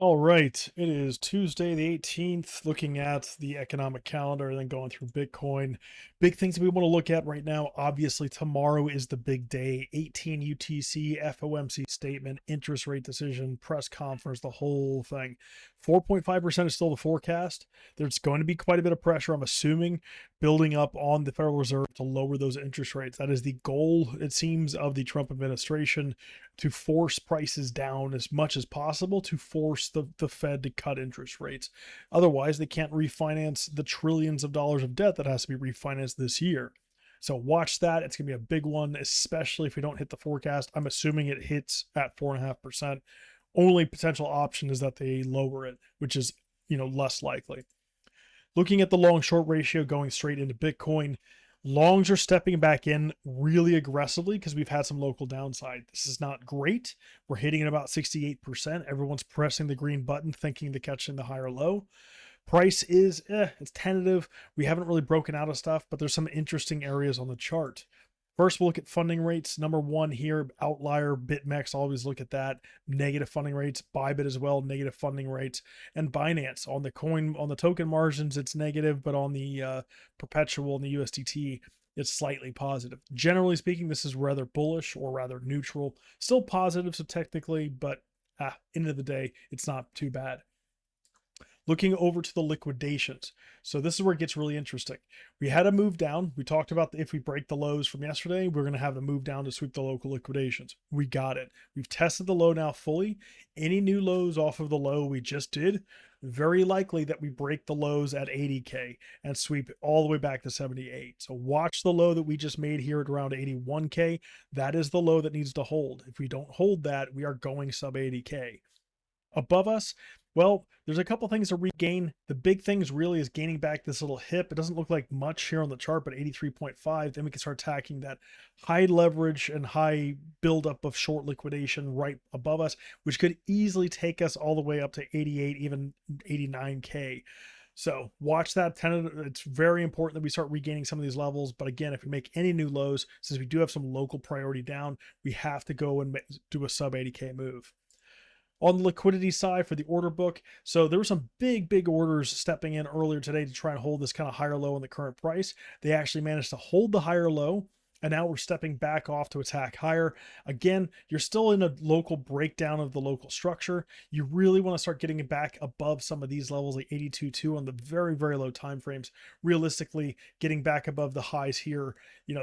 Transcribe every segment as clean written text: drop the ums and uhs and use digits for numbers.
All right, it is Tuesday the 18th, looking at the economic calendar and then going through Bitcoin. Big things that we want to look at right now. Obviously, tomorrow is the big day. 18 UTC, FOMC statement, interest rate decision, press conference, the whole thing. 4.5% is still the forecast. There's going to be quite a bit of pressure, I'm assuming, building up on the Federal Reserve to lower those interest rates. That is the goal, it seems, of the Trump administration, to force prices down as much as possible, to force the Fed to cut interest rates. Otherwise, they can't refinance the trillions of dollars of debt that has to be refinanced this year. So watch that. It's going to be a big one, especially if we don't hit the forecast. I'm assuming it hits at 4.5%. Only potential option is that they lower it, which is, less likely. Looking at the long short ratio going straight into Bitcoin, longs are stepping back in really aggressively because we've had some local downside. This is not great. We're hitting at about 68%. Everyone's pressing the green button thinking to catch in the higher low. Price is it's tentative. We haven't really broken out of stuff, but there's some interesting areas on the chart. First, we'll look at funding rates. Number one here, outlier, BitMEX, always look at that. Negative funding rates, Bybit as well, negative funding rates. And Binance, on the coin, on the token margins, it's negative, but on the perpetual and the USDT, it's slightly positive. Generally speaking, this is rather bullish or rather neutral. Still positive, so technically, but end of the day, it's not too bad. Looking over to the liquidations. So this is where it gets really interesting. We had a move down. We talked about if we break the lows from yesterday, we're going to have a move down to sweep the local liquidations. We got it. We've tested the low now fully. Any new lows off of the low we just did, very likely that we break the lows at 80K and sweep all the way back to 78. So watch the low that we just made here at around 81K. That is the low that needs to hold. If we don't hold that, we are going sub 80K. Above us, well, there's a couple things to regain. The big things really is gaining back this little hip. It doesn't look like much here on the chart, but 83.5. Then we can start attacking that high leverage and high buildup of short liquidation right above us, which could easily take us all the way up to 88, even 89K. So watch that. It's very important that we start regaining some of these levels. But again, if we make any new lows, since we do have some local priority down, we have to go and do a sub 80K move. On the liquidity side for the order book, so there were some big orders stepping in earlier today to try and hold this kind of higher low in the current price. They actually managed to hold the higher low, and now we're stepping back off to attack higher. Again, you're still in a local breakdown of the local structure. You really want to start getting it back above some of these levels, like 82.2 on the very low time frames. Realistically, getting back above the highs here,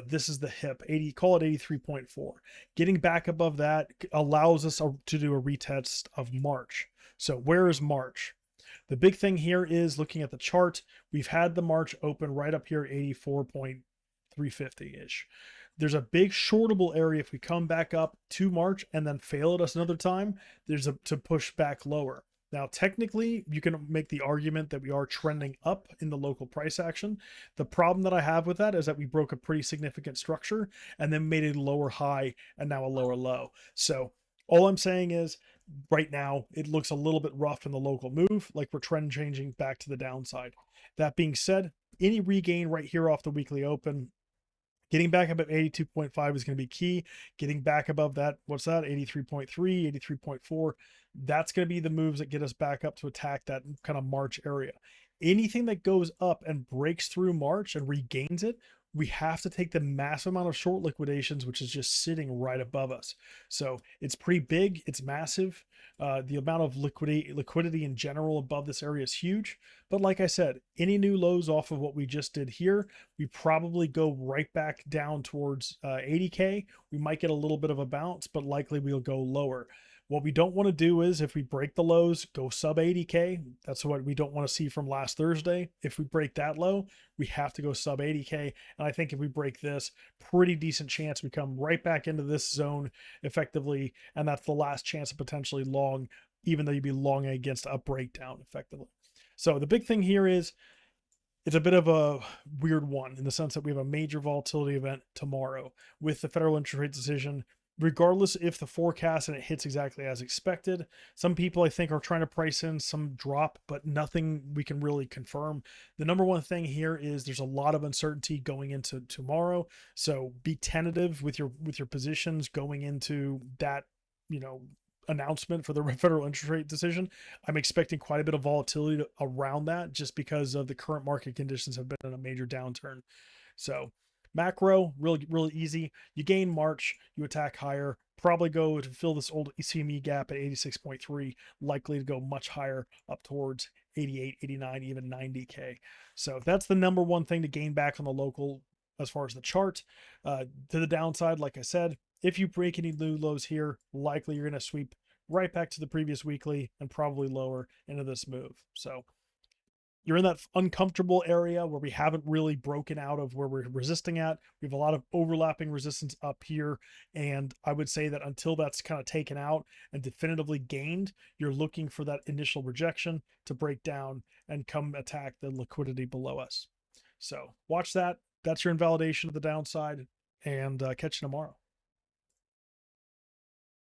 this is the hip, 80, call it 83.4. Getting back above that allows us to do a retest of March. So where is March? The big thing here is looking at the chart. We've had the March open right up here at 84.350-ish. There's a big shortable area if we come back up to March and then fail at us another time. There's to push back lower. Now, technically, you can make the argument that we are trending up in the local price action. The problem that I have with that is that we broke a pretty significant structure and then made a lower high and now a lower low. So all I'm saying is right now, it looks a little bit rough in the local move, like we're trend changing back to the downside. That being said, any regain right here off the weekly open, getting back up at 82.5 is going to be key. Getting back above that, what's that? 83.3, 83.4. That's going to be the moves that get us back up to attack that kind of March area. Anything that goes up and breaks through March and regains it, we have to take the massive amount of short liquidations, which is just sitting right above us. So it's pretty big. It's massive. The amount of liquidity in general above this area is huge. But like I said, any new lows off of what we just did here, we probably go right back down towards 80K. We might get a little bit of a bounce, but likely we'll go lower. What we don't want to do is if we break the lows, go sub 80K. That's what we don't want to see from last Thursday. If we break that low, we have to go sub 80K. And I think if we break this, pretty decent chance we come right back into this zone effectively. And that's the last chance of potentially long, even though you'd be long against a breakdown effectively. So the big thing here is it's a bit of a weird one in the sense that we have a major volatility event tomorrow with the federal interest rate decision. Regardless if the forecast and it hits exactly as expected, some people I think are trying to price in some drop, but nothing we can really confirm. The number one thing here is there's a lot of uncertainty going into tomorrow, so be tentative with your positions going into that announcement for the federal interest rate decision, I'm expecting quite a bit of volatility around that just because of the current market conditions have been in a major downturn. So macro, really easy. You gain March, you attack higher, probably go to fill this old CME gap at 86.3, likely to go much higher up towards 88, 89, even 90K. So that's the number one thing to gain back on the local as far as the chart. To the downside, like I said, if you break any new lows here, likely you're going to sweep right back to the previous weekly and probably lower into this move. So you're in that uncomfortable area where we haven't really broken out of where we're resisting at. We have a lot of overlapping resistance up here. And I would say that until that's kind of taken out and definitively gained, you're looking for that initial rejection to break down and come attack the liquidity below us. So watch that. That's your invalidation of the downside, and catch you tomorrow.